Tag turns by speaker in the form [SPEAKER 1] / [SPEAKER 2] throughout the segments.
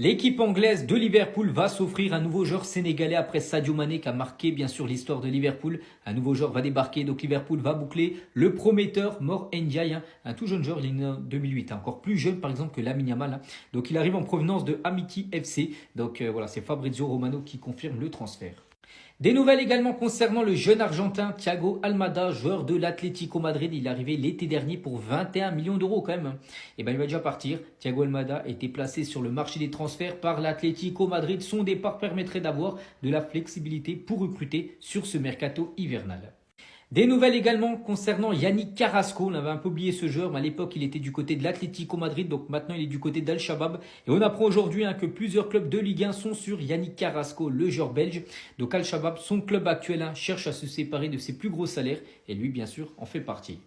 [SPEAKER 1] L'équipe anglaise de Liverpool va s'offrir un nouveau joueur sénégalais après Sadio Mané qui a marqué bien sûr l'histoire de Liverpool. Un nouveau joueur va débarquer, donc Liverpool va boucler le prometteur Mor Ndiaye, un tout jeune joueur, il est né en 2008, encore plus jeune par exemple que Lamine Yamal. Donc il arrive en provenance de Amity FC, donc voilà, c'est Fabrizio Romano qui confirme le transfert. Des nouvelles également concernant le jeune Argentin Thiago Almada, joueur de l'Atlético Madrid. Il est arrivé l'été dernier pour 21 millions d'euros quand même. Et ben il va déjà partir. Thiago Almada a été placé sur le marché des transferts par l'Atlético Madrid. Son départ permettrait d'avoir de la flexibilité pour recruter sur ce mercato hivernal. Des nouvelles également concernant Yannick Carrasco. On avait un peu oublié ce joueur, mais à l'époque il était du côté de l'Atlético Madrid, donc maintenant il est du côté d'Al-Shabaab. Et on apprend aujourd'hui que plusieurs clubs de Ligue 1 sont sur Yannick Carrasco, le joueur belge. Donc Al-Shabaab, son club actuel, cherche à se séparer de ses plus gros salaires, et lui bien sûr en fait partie.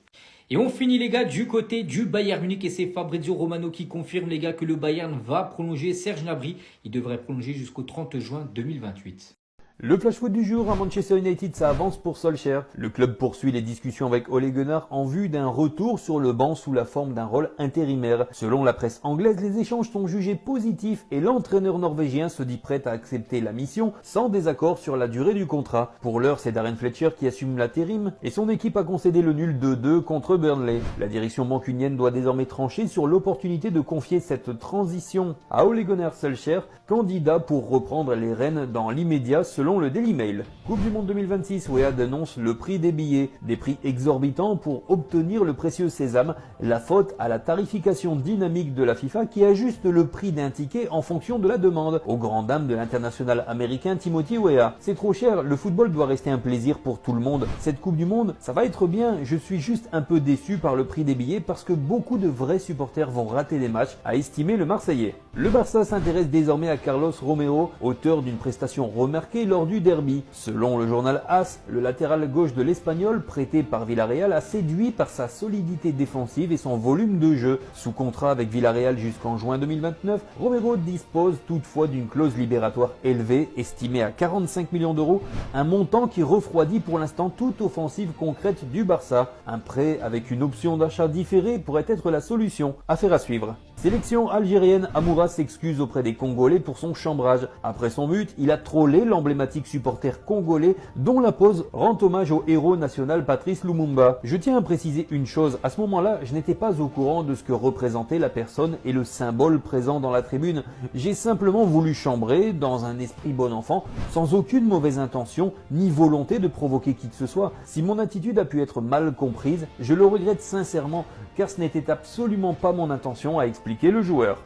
[SPEAKER 1] Et on finit les gars du côté du Bayern Munich, et c'est Fabrizio Romano qui confirme les gars que le Bayern va prolonger Serge Gnabry. Il devrait prolonger jusqu'au 30 juin 2028.
[SPEAKER 2] Le flash foot du jour à Manchester United, ça avance pour Solskjaer. Le club poursuit les discussions avec Ole Gunnar en vue d'un retour sur le banc sous la forme d'un rôle intérimaire. Selon la presse anglaise, les échanges sont jugés positifs et l'entraîneur norvégien se dit prêt à accepter la mission sans désaccord sur la durée du contrat. Pour l'heure, c'est Darren Fletcher qui assume l'intérim et son équipe a concédé le nul 2-2 contre Burnley. La direction mancunienne doit désormais trancher sur l'opportunité de confier cette transition à Ole Gunnar Solskjaer, candidat pour reprendre les rênes dans l'immédiat selon le Daily Mail. Coupe du Monde 2026, Wade annonce le prix des billets, des prix exorbitants pour obtenir le précieux sésame, la faute à la tarification dynamique de la FIFA qui ajuste le prix d'un ticket en fonction de la demande, aux grandes dames de l'international américain Timothy Weah. C'est trop cher, le football doit rester un plaisir pour tout le monde. Cette Coupe du Monde, ça va être bien, je suis juste un peu déçu par le prix des billets parce que beaucoup de vrais supporters vont rater des matchs, a estimé le Marseillais. Le Barça s'intéresse désormais à Carlos Romero, auteur d'une prestation remarquée lors du derby. Selon le journal AS, le latéral gauche de l'Espagnol, prêté par Villarreal, a séduit par sa solidité défensive et son volume de jeu. Sous contrat avec Villarreal jusqu'en juin 2029, Romero dispose toutefois d'une clause libératoire élevée, estimée à 45 millions d'euros, un montant qui refroidit pour l'instant toute offensive concrète du Barça. Un prêt avec une option d'achat différée pourrait être la solution. Affaire à suivre. Sélection algérienne, Amoura s'excuse auprès des Congolais pour son chambrage. Après son but, il a trollé l'emblématique supporter congolais dont la pose rend hommage au héros national Patrice Lumumba. Je tiens à préciser une chose, à ce moment-là, je n'étais pas au courant de ce que représentait la personne et le symbole présent dans la tribune. J'ai simplement voulu chambrer dans un esprit bon enfant, sans aucune mauvaise intention ni volonté de provoquer qui que ce soit. Si mon attitude a pu être mal comprise, je le regrette sincèrement car ce n'était absolument pas mon intention, a expliqué le joueur.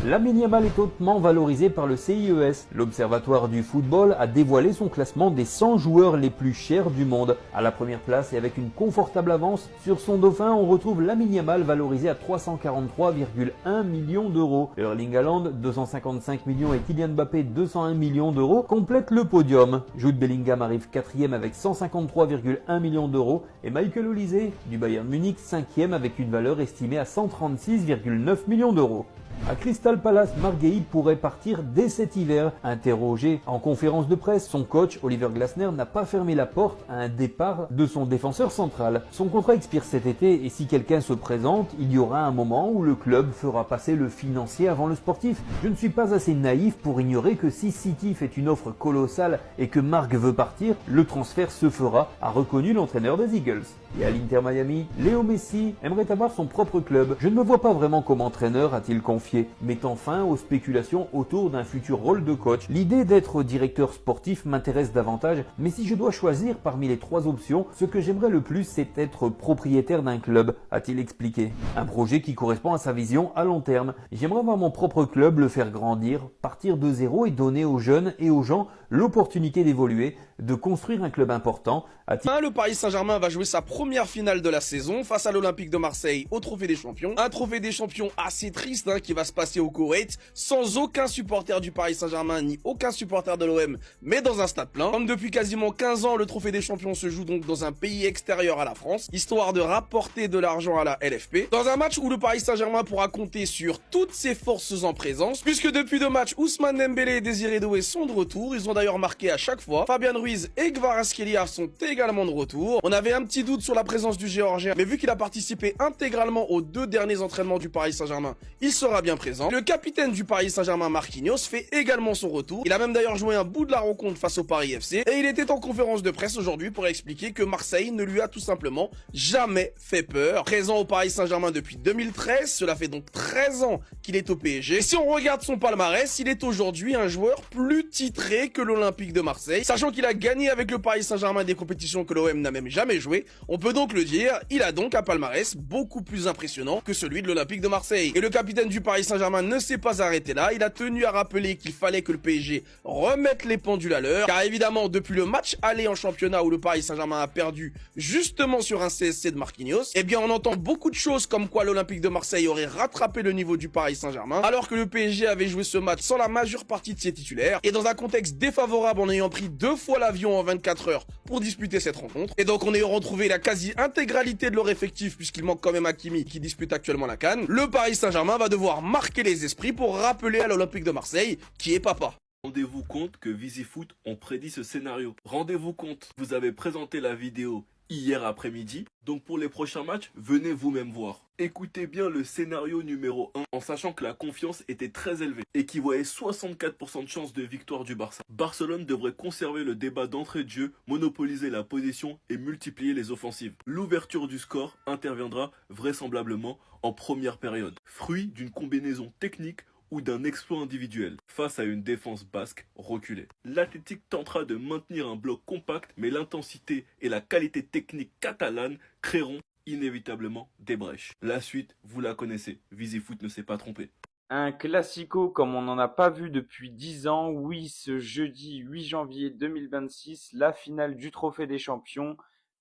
[SPEAKER 2] Lamine Yamal est hautement valorisé par le CIES. L'Observatoire du football a dévoilé son classement des 100 joueurs les plus chers du monde. À la première place et avec une confortable avance sur son dauphin, on retrouve Lamine Yamal valorisé à 343,1 millions d'euros. Erling Haaland, 255 millions et Kylian Mbappé, 201 millions d'euros, complètent le podium. Jude Bellingham arrive 4e avec 153,1 millions d'euros et Michael Olise du Bayern Munich 5e avec une valeur estimée à 136,9 millions d'euros. À Crystal Palace, Marc Guéhi pourrait partir dès cet hiver. Interrogé en conférence de presse, son coach Oliver Glasner n'a pas fermé la porte à un départ de son défenseur central. Son contrat expire cet été et si quelqu'un se présente, il y aura un moment où le club fera passer le financier avant le sportif. Je ne suis pas assez naïf pour ignorer que si City fait une offre colossale et que Marc veut partir, le transfert se fera, a reconnu l'entraîneur des Eagles. Et à l'Inter Miami, Léo Messi aimerait avoir son propre club. Je ne me vois pas vraiment comme entraîneur, a-t-il confié, mettant fin aux spéculations autour d'un futur rôle de coach. L'idée d'être directeur sportif m'intéresse davantage, mais si je dois choisir parmi les 3 options, ce que j'aimerais le plus, c'est être propriétaire d'un club, a-t-il expliqué. Un projet qui correspond à sa vision à long terme. J'aimerais avoir mon propre club, le faire grandir, partir de zéro et donner aux jeunes et aux gens l'opportunité d'évoluer, de construire un club important.
[SPEAKER 3] Le Paris Saint-Germain va jouer sa première finale de la saison face à l'Olympique de Marseille au Trophée des Champions. Un Trophée des Champions assez triste qui va se passer au Koweït, sans aucun supporter du Paris Saint-Germain ni aucun supporter de l'OM, mais dans un stade plein. Comme depuis quasiment 15 ans, le Trophée des Champions se joue donc dans un pays extérieur à la France, histoire de rapporter de l'argent à la LFP. Dans un match où le Paris Saint-Germain pourra compter sur toutes ses forces en présence, puisque depuis 2 matchs, Ousmane Dembélé et Désiré Doué sont de retour. Ils ont d'ailleurs marqué à chaque fois. Fabian Ruiz et Kvaratskhelia sont également de retour. On avait un petit doute sur la présence du Géorgien, mais vu qu'il a participé intégralement aux 2 derniers entraînements du Paris Saint-Germain, il sera bien présent. Le capitaine du Paris Saint-Germain, Marquinhos, fait également son retour. Il a même d'ailleurs joué un bout de la rencontre face au Paris FC et il était en conférence de presse aujourd'hui pour expliquer que Marseille ne lui a tout simplement jamais fait peur. Présent au Paris Saint-Germain depuis 2013, cela fait donc 13 ans qu'il est au PSG. Et si on regarde son palmarès, il est aujourd'hui un joueur plus titré que l'Olympique de Marseille. Sachant qu'il a gagné avec le Paris Saint-Germain des compétitions que l'OM n'a même jamais joué, on peut donc le dire, il a donc un palmarès beaucoup plus impressionnant que celui de l'Olympique de Marseille. Et le capitaine du Paris Saint-Germain ne s'est pas arrêté là, il a tenu à rappeler qu'il fallait que le PSG remette les pendules à l'heure, car évidemment depuis le match aller en championnat où le Paris Saint-Germain a perdu justement sur un CSC de Marquinhos, eh bien on entend beaucoup de choses comme quoi l'Olympique de Marseille aurait rattrapé le niveau du Paris Saint-Germain, alors que le PSG avait joué ce match sans la majeure partie de ses titulaires, et dans un contexte défavorable en ayant pris 2 fois l'avion en 24 heures pour disputer cette rencontre, et donc en ayant retrouvé la quasi-intégralité de leur effectif, puisqu'il manque quand même Hakimi qui dispute actuellement la CAN, le Paris Saint-Germain va devoir marquer les esprits pour rappeler à l'Olympique de Marseille qui est papa.
[SPEAKER 4] Rendez-vous compte que VisiFoot ont prédit ce scénario. Rendez-vous compte, vous avez présenté la vidéo hier après-midi, donc pour les prochains matchs, venez vous-même voir. Écoutez bien le scénario numéro 1 en sachant que la confiance était très élevée et qui voyait 64% de chance de victoire du Barça. Barcelone devrait conserver le débat d'entrée de jeu, monopoliser la position et multiplier les offensives. L'ouverture du score interviendra vraisemblablement en première période, fruit d'une combinaison technique ou d'un exploit individuel face à une défense basque reculée. L'Athletic tentera de maintenir un bloc compact, mais l'intensité et la qualité technique catalane créeront inévitablement des brèches. La suite, vous la connaissez, VisiFoot ne s'est pas trompé.
[SPEAKER 5] Un classico comme on n'en a pas vu depuis 10 ans. Oui, ce jeudi 8 janvier 2026, la finale du Trophée des Champions,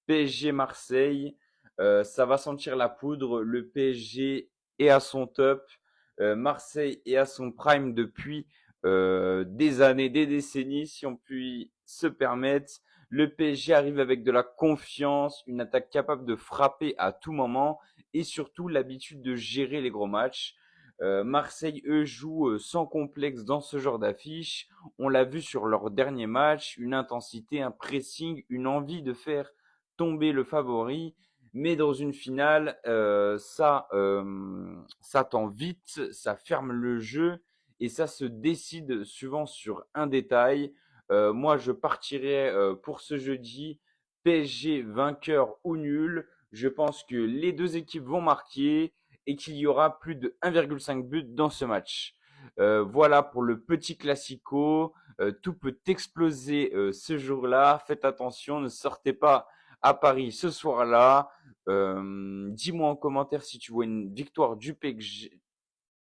[SPEAKER 5] PSG Marseille. Ça va sentir la poudre, le PSG est à son top. Marseille est à son prime depuis des années, des décennies, si on peut se permettre. Le PSG arrive avec de la confiance, une attaque capable de frapper à tout moment et surtout l'habitude de gérer les gros matchs. Marseille, eux, jouent sans complexe dans ce genre d'affiche. On l'a vu sur leur dernier match, une intensité, un pressing, une envie de faire tomber le favori. Mais dans une finale, ça tend vite, ça ferme le jeu et ça se décide souvent sur un détail. Moi, je partirais pour ce jeudi PSG vainqueur ou nul. Je pense que les 2 équipes vont marquer et qu'il y aura plus de 1,5 but dans ce match. Voilà pour le petit classico. Tout peut exploser ce jour-là. Faites attention, ne sortez pas à Paris ce soir-là. Dis-moi en commentaire si tu vois une victoire du